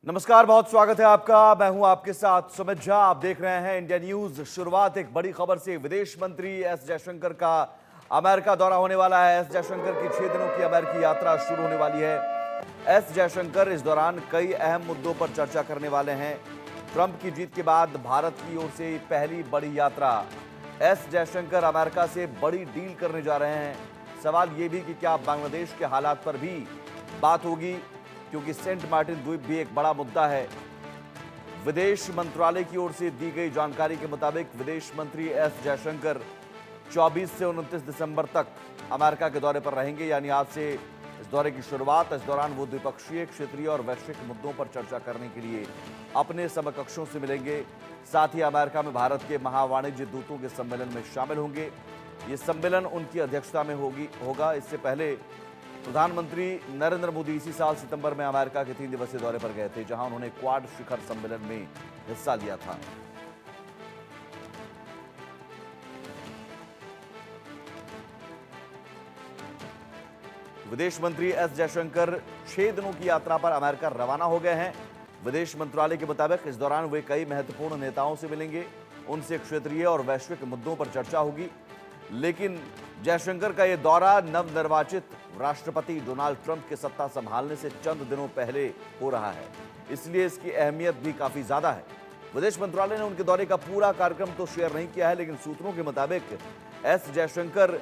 नमस्कार, बहुत स्वागत है आपका। मैं हूं आपके साथ सुमित झा। आप देख रहे हैं इंडिया न्यूज। शुरुआत एक बड़ी खबर से। विदेश मंत्री एस जयशंकर का अमेरिका दौरा होने वाला है। एस जयशंकर की 6 दिनों की अमेरिकी यात्रा शुरू होने वाली है। एस जयशंकर इस दौरान कई अहम मुद्दों पर चर्चा करने वाले हैं। ट्रंप की जीत के बाद भारत की ओर से पहली बड़ी यात्रा। एस जयशंकर अमेरिका से बड़ी डील करने जा रहे हैं। सवाल यह भी कि क्या बांग्लादेश के हालात पर भी बात होगी, क्योंकि सेंट मार्टिन द्वीप भी एक बड़ा मुद्दा है। विदेश मंत्रालय की ओर से दी गई जानकारी के मुताबिक विदेश मंत्री एस जयशंकर 24 से 29 दिसंबर तक अमेरिका के दौरे पर रहेंगे, यानी आज से इस दौरे की शुरुआत। इस दौरान वो द्विपक्षीय, क्षेत्रीय और वैश्विक मुद्दों पर चर्चा करने के लिए अपने समकक्षों से मिलेंगे। साथ ही अमेरिका में भारत के महावाणिज्य दूतों के सम्मेलन में शामिल होंगे। ये सम्मेलन उनकी अध्यक्षता में होगा। इससे पहले प्रधानमंत्री नरेंद्र मोदी इसी साल सितंबर में अमेरिका के 3 दिवसीय दौरे पर गए थे, जहां उन्होंने क्वाड शिखर सम्मेलन में हिस्सा लिया था। विदेश मंत्री एस जयशंकर 6 दिनों की यात्रा पर अमेरिका रवाना हो गए हैं। विदेश मंत्रालय के मुताबिक इस दौरान वे कई महत्वपूर्ण नेताओं से मिलेंगे। उनसे क्षेत्रीय और वैश्विक मुद्दों पर चर्चा होगी। लेकिन जयशंकर का यह दौरा नवनिर्वाचित राष्ट्रपति डोनाल्ड ट्रंप के सत्ता संभालने से चंद दिनों पहले हो रहा है, इसलिए इसकी अहमियत भी काफी ज्यादा है। विदेश मंत्रालय ने उनके दौरे का पूरा कार्यक्रम तो शेयर नहीं किया है, लेकिन सूत्रों के मुताबिक एस जयशंकर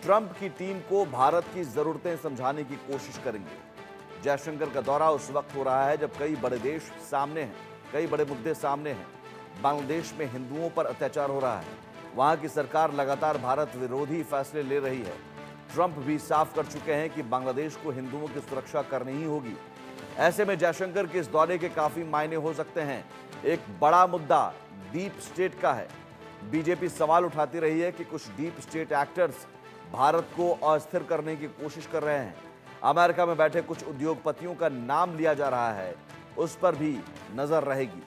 ट्रंप की टीम को भारत की जरूरतें समझाने की कोशिश करेंगे। जयशंकर का दौरा उस वक्त हो रहा है जब कई बड़े देश सामने हैं, कई बड़े मुद्दे सामने हैं। बांग्लादेश में हिंदुओं पर अत्याचार हो रहा है। वहां की सरकार लगातार भारत विरोधी फैसले ले रही है। ट्रंप भी साफ कर चुके हैं कि बांग्लादेश को हिंदुओं की सुरक्षा करनी ही होगी। ऐसे में जयशंकर के इस दौरे के काफी मायने हो सकते हैं। एक बड़ा मुद्दा डीप स्टेट का है। बीजेपी सवाल उठाती रही है कि कुछ डीप स्टेट एक्टर्स भारत को अस्थिर करने की कोशिश कर रहे हैं। अमेरिका में बैठे कुछ उद्योगपतियों का नाम लिया जा रहा है, उस पर भी नजर रहेगी।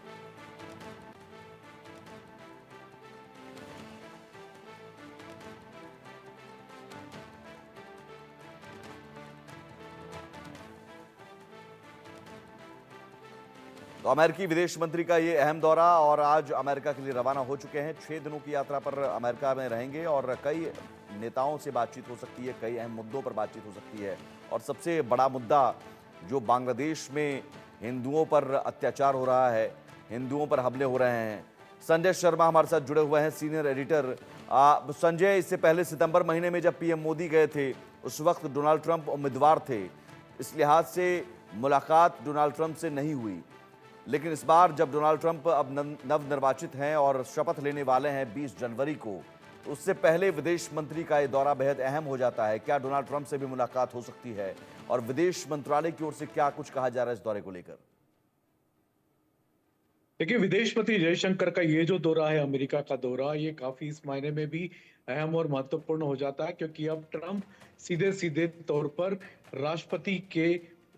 तो अमेरिकी विदेश मंत्री का ये अहम दौरा, और आज अमेरिका के लिए रवाना हो चुके हैं। 6 दिनों की यात्रा पर अमेरिका में रहेंगे और कई नेताओं से बातचीत हो सकती है, कई अहम मुद्दों पर बातचीत हो सकती है। और सबसे बड़ा मुद्दा जो बांग्लादेश में हिंदुओं पर अत्याचार हो रहा है, हिंदुओं पर हमले हो रहे हैं। संजय शर्मा हमारे साथ जुड़े हुए हैं, सीनियर एडिटर। संजय, इससे पहले सितंबर महीने में जब पीएम मोदी गए थे, उस वक्त डोनाल्ड ट्रंप उम्मीदवार थे। इस लिहाज से मुलाकात डोनाल्ड ट्रंप से नहीं हुई, लेकिन इस बार जब डोनाल्ड ट्रंप अब नवनिर्वाचित हैं और शपथ लेने वाले हैं 20 जनवरी को, तो उससे पहले विदेश मंत्री का यह दौरा बेहद अहम हो जाता है। क्या डोनाल्ड ट्रंप से भी मुलाकात हो सकती है, और विदेश मंत्रालय की ओर से क्या कुछ कहा जा रहा है इस दौरे को लेकर? देखिए, विदेश मंत्री जयशंकर का ये जो दौरा है, अमेरिका का दौरा, ये काफी इस मायने में भी अहम और महत्वपूर्ण हो जाता है, क्योंकि अब ट्रंप सीधे सीधे तौर पर राष्ट्रपति के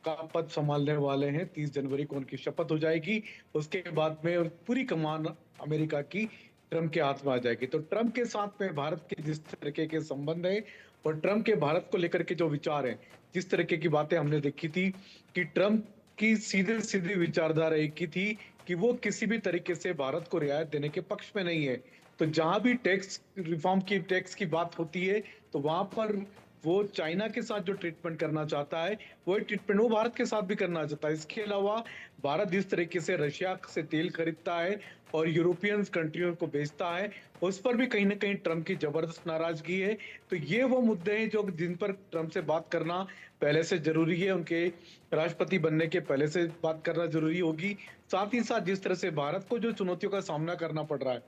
का पद संभालने वाले हैं। 30 जनवरी को उनकी शपथ हो जाएगी। उसके बाद में और पूरी कमान अमेरिका की ट्रंप के हाथ में आ जाएगी। तो ट्रंप के साथ में भारत के जिस तरीके के संबंध है और ट्रंप के भारत को लेकर के जो विचार है, जिस तरीके की बातें हमने देखी थी कि ट्रंप की सीधे सीधी विचारधारा एक ही थी कि वो किसी भी तरीके से भारत को रियायत देने के पक्ष में नहीं है। तो जहां भी टैक्स रिफॉर्म की, टैक्स की बात होती है, तो वहां पर वो चाइना के साथ जो ट्रीटमेंट करना चाहता है, वो ट्रीटमेंट वो भारत के साथ भी करना चाहता है। इसके अलावा भारत जिस तरीके से रशिया से तेल खरीदता है और यूरोपियन कंट्रियों को बेचता है, उस पर भी कहीं ना कहीं ट्रंप की जबरदस्त नाराजगी है। तो ये वो मुद्दे हैं जो जिन पर ट्रंप से बात करना पहले से जरूरी है। उनके राष्ट्रपति बनने के पहले से बात करना जरूरी होगी। साथ ही साथ जिस तरह से भारत को जो चुनौतियों का सामना करना पड़ रहा है,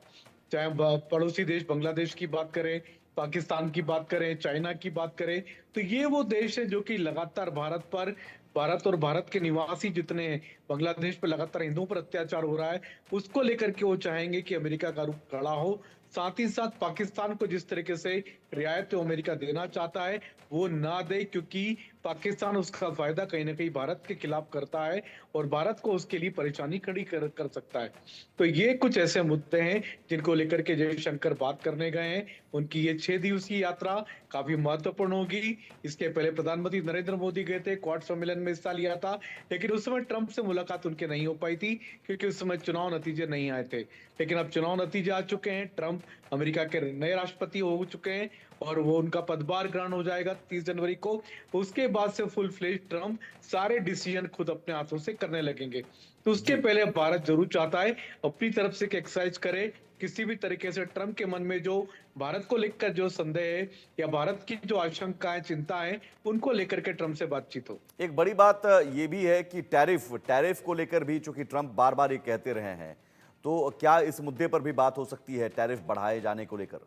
चाहे पड़ोसी देश बांग्लादेश की बात करें, पाकिस्तान की बात करें, चाइना की बात करें, तो ये वो देश है जो कि लगातार भारत और भारत के निवासी जितने हैं, बांग्लादेश पे लगातार हिंदुओं पर अत्याचार हो रहा है, उसको लेकर के वो चाहेंगे कि अमेरिका का रुख खड़ा हो। साथ ही साथ पाकिस्तान को जिस तरीके से रियायत तो अमेरिका देना चाहता है, वो ना दे, क्योंकि पाकिस्तान उसका फायदा कहीं ना कहीं भारत के खिलाफ करता है और भारत को उसके लिए परेशानी खड़ी कर सकता है। तो ये कुछ ऐसे मुद्दे हैं जिनको लेकर के जयशंकर बात करने गए हैं। उनकी ये 6 दिवसीय यात्रा काफी महत्वपूर्ण होगी। इसके पहले प्रधानमंत्री नरेंद्र मोदी गए थे, क्वाड सम्मेलन में हिस्सा लिया था, लेकिन उस समय ट्रंप से मुलाकात उनके नहीं हो पाई थी क्योंकि उस समय चुनाव नतीजे नहीं आए थे। लेकिन अब चुनाव नतीजे आ चुके हैं, ट्रंप अमेरिका के नए राष्ट्रपति हो चुके हैं और वो उनका पदभार ग्रहण हो जाएगा 30 जनवरी को। उसके बाद से फुल फ्लेज ट्रंप सारे डिसीजन खुद अपने हाथों से करने लगेंगे। तो उसके जी। पहले भारत जरूर चाहता है अपनी तरफ से एक एक्सरसाइज करे, किसी भी तरीके से ट्रंप के मन में जो भारत को लेकर जो संदेह है या भारत की जो आशंकाएं, चिंता है, उनको लेकर के ट्रंप से बातचीत हो। एक बड़ी बात ये भी है कि टैरिफ टैरिफ को लेकर भी चूंकि ट्रंप बार बार ये कहते रहे हैं, तो क्या इस मुद्दे पर भी बात हो सकती है, टैरिफ बढ़ाए जाने को लेकर?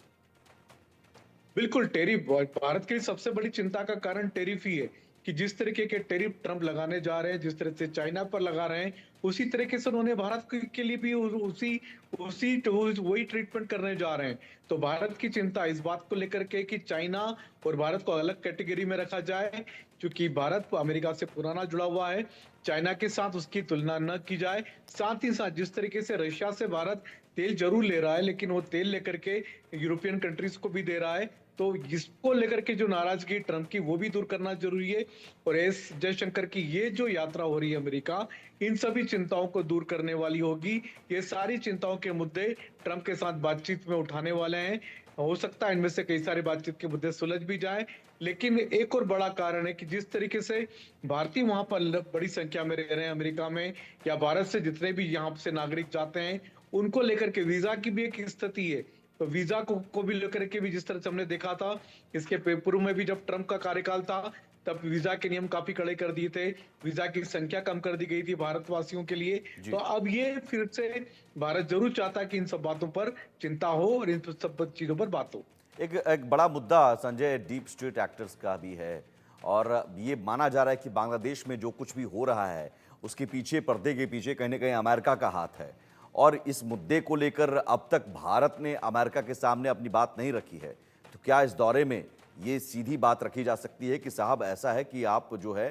बिल्कुल, टेरिफ भारत के लिए सबसे बड़ी चिंता का कारण टेरिफ ही है कि जिस तरीके के टेरिफ ट्रंप लगाने जा रहे हैं, जिस तरह से चाइना पर लगा रहे हैं, उसी तरीके से उन्होंने भारत के लिए भी उसी उसी वही ट्रीटमेंट करने जा रहे हैं। तो भारत की चिंता इस बात को लेकर के कि चाइना और भारत को अलग कैटेगरी में रखा जाए, क्योंकि भारत अमेरिका से पुराना जुड़ा हुआ है, चाइना के साथ उसकी तुलना न की जाए। साथ ही साथ जिस तरीके से रशिया से भारत तेल जरूर ले रहा है, लेकिन वो तेल लेकर के यूरोपियन कंट्रीज को भी दे रहा है, तो इसको लेकर के जो नाराजगी ट्रंप की वो भी दूर करना जरूरी है। और एस जयशंकर की ये जो यात्रा हो रही है अमेरिका, इन सभी चिंताओं को दूर करने वाली होगी। ये सारी चिंताओं के मुद्दे ट्रंप के साथ बातचीत में उठाने वाले हैं। हो सकता है इनमें से कई सारे बातचीत के मुद्दे सुलझ भी जाए, लेकिन एक और बड़ा कारण है कि जिस तरीके से भारतीय वहां पर बड़ी संख्या में रह रहे हैं अमेरिका में, या भारत से जितने भी यहाँ से नागरिक जाते हैं, उनको लेकर के वीजा की भी एक स्थिति है। तो वीजा को भी लेकर के भी जिस तरह से हमने देखा था, इसके पूर्व में भी जब ट्रंप का कार्यकाल था, तब वीजा के नियम काफी कड़े कर दिए थे, वीजा की संख्या कम कर दी गई थी भारतवासियों के लिए। जी। तो अब ये फिर से भारत जरूर चाहता है कि इन सब बातों पर चिंता हो और इन सब चीजों पर बात हो। एक एक बड़ा मुद्दा संजय डीप स्टेट एक्टर्स का भी है, और ये माना जा रहा है कि बांग्लादेश में जो कुछ भी हो रहा है उसके पीछे, पर्दे के पीछे कहीं ना कहीं अमेरिका का हाथ है। और इस मुद्दे को लेकर अब तक भारत ने अमेरिका के सामने अपनी बात नहीं रखी है, तो क्या इस दौरे में ये सीधी बात रखी जा सकती है कि साहब ऐसा है कि आप जो है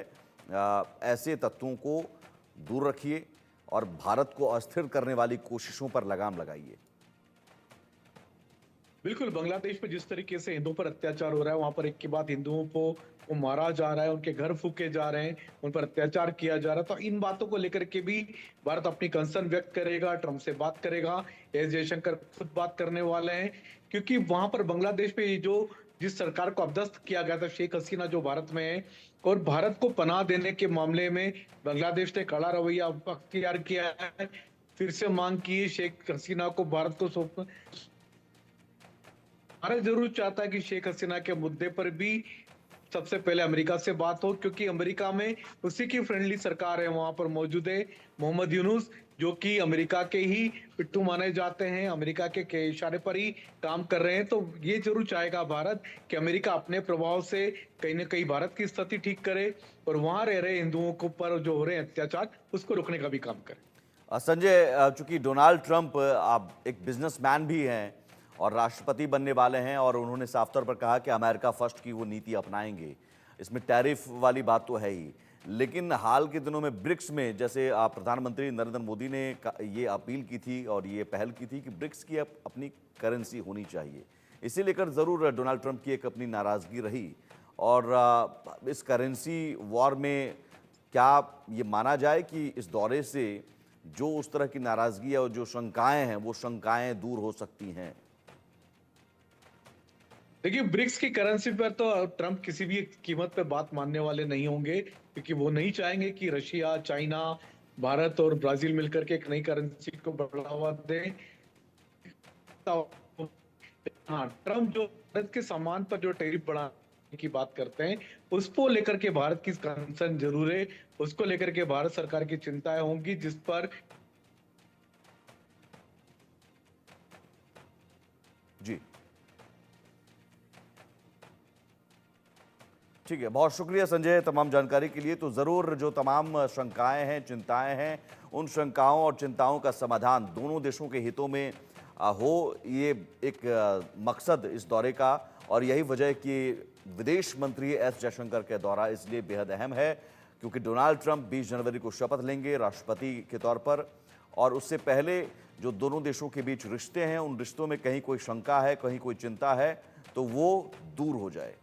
ऐसे तत्वों को दूर रखिए और भारत को अस्थिर करने वाली कोशिशों पर लगाम लगाइए? बिल्कुल, बांग्लादेश में जिस तरीके से हिंदुओं पर अत्याचार हो रहा है, वहां पर एक के बाद हिंदुओं को मारा जा रहा है, उनके घर फूके जा रहे हैं, उन पर अत्याचार किया जा रहा है, तो इन बातों को लेकर के भी भारत अपनी कंसर्न व्यक्त करेगा, ट्रंप से बात करेगा। एस जयशंकर खुद बात करने वाले हैं, क्योंकि वहां पर बांग्लादेश में जो जिस सरकार को अपदस्थ किया गया था, शेख हसीना जो भारत में है, और भारत को पनाह देने के मामले में बांग्लादेश ने कड़ा रवैया अख्तियार किया है। फिर से मांग की है शेख हसीना को भारत को सौंप। भारत जरूर चाहता है कि शेख हसीना के मुद्दे पर भी सबसे पहले अमेरिका से बात हो, क्योंकि अमेरिका में उसी की फ्रेंडली सरकार है, वहां पर मौजूद है मोहम्मद यूनुस, जो कि अमेरिका के ही पिट्ठू माने जाते हैं, अमेरिका के इशारे पर ही काम कर रहे हैं। तो ये जरूर चाहेगा भारत कि अमेरिका अपने प्रभाव से कहीं ना कहीं भारत की स्थिति ठीक करे और वहां रह रहे हिंदुओं के ऊपर जो हो रहे हैं अत्याचार, उसको रोकने का भी काम करे। संजय, चूंकि डोनाल्ड ट्रंप आप एक बिजनेसमैन भी हैं और राष्ट्रपति बनने वाले हैं, और उन्होंने साफ तौर पर कहा कि अमेरिका फर्स्ट की वो नीति अपनाएंगे, इसमें टैरिफ वाली बात तो है ही, लेकिन हाल के दिनों में ब्रिक्स में, जैसे प्रधानमंत्री नरेंद्र मोदी ने ये अपील की थी और ये पहल की थी कि ब्रिक्स की अपनी करेंसी होनी चाहिए, इसी लेकर ज़रूर डोनाल्ड ट्रंप की एक अपनी नाराज़गी रही। और इस करेंसी वॉर में क्या ये माना जाए कि इस दौरे से जो उस तरह की नाराज़गी और जो शंकाएं हैं, वो शंकाएं दूर हो सकती हैं? देखिए, ब्रिक्स की करेंसी पर तो ट्रंप किसी भी कीमत पे बात मानने वाले नहीं होंगे, क्योंकि वो नहीं चाहेंगे कि रशिया, चाइना, भारत और ब्राजील मिलकर के एक नई करेंसी को बढ़ावा दें। हाँ, ट्रंप जो भारत के सामान पर जो टैरिफ बढ़ाने की बात करते हैं, उसको लेकर के भारत की कंसर्न जरूर है, उसको लेकर के भारत सरकार की चिंताएं होंगी, जिस पर जी ठीक है, बहुत शुक्रिया संजय तमाम जानकारी के लिए। तो ज़रूर जो तमाम शंकाएं हैं, चिंताएं हैं, उन शंकाओं और चिंताओं का समाधान दोनों देशों के हितों में हो, ये एक मकसद इस दौरे का, और यही वजह कि विदेश मंत्री एस जयशंकर का दौरा इसलिए बेहद अहम है क्योंकि डोनाल्ड ट्रंप 20 जनवरी को शपथ लेंगे राष्ट्रपति के तौर पर, और उससे पहले जो दोनों देशों के बीच रिश्ते हैं, उन रिश्तों में कहीं कोई शंका है, कहीं कोई चिंता है, तो वो दूर हो जाए।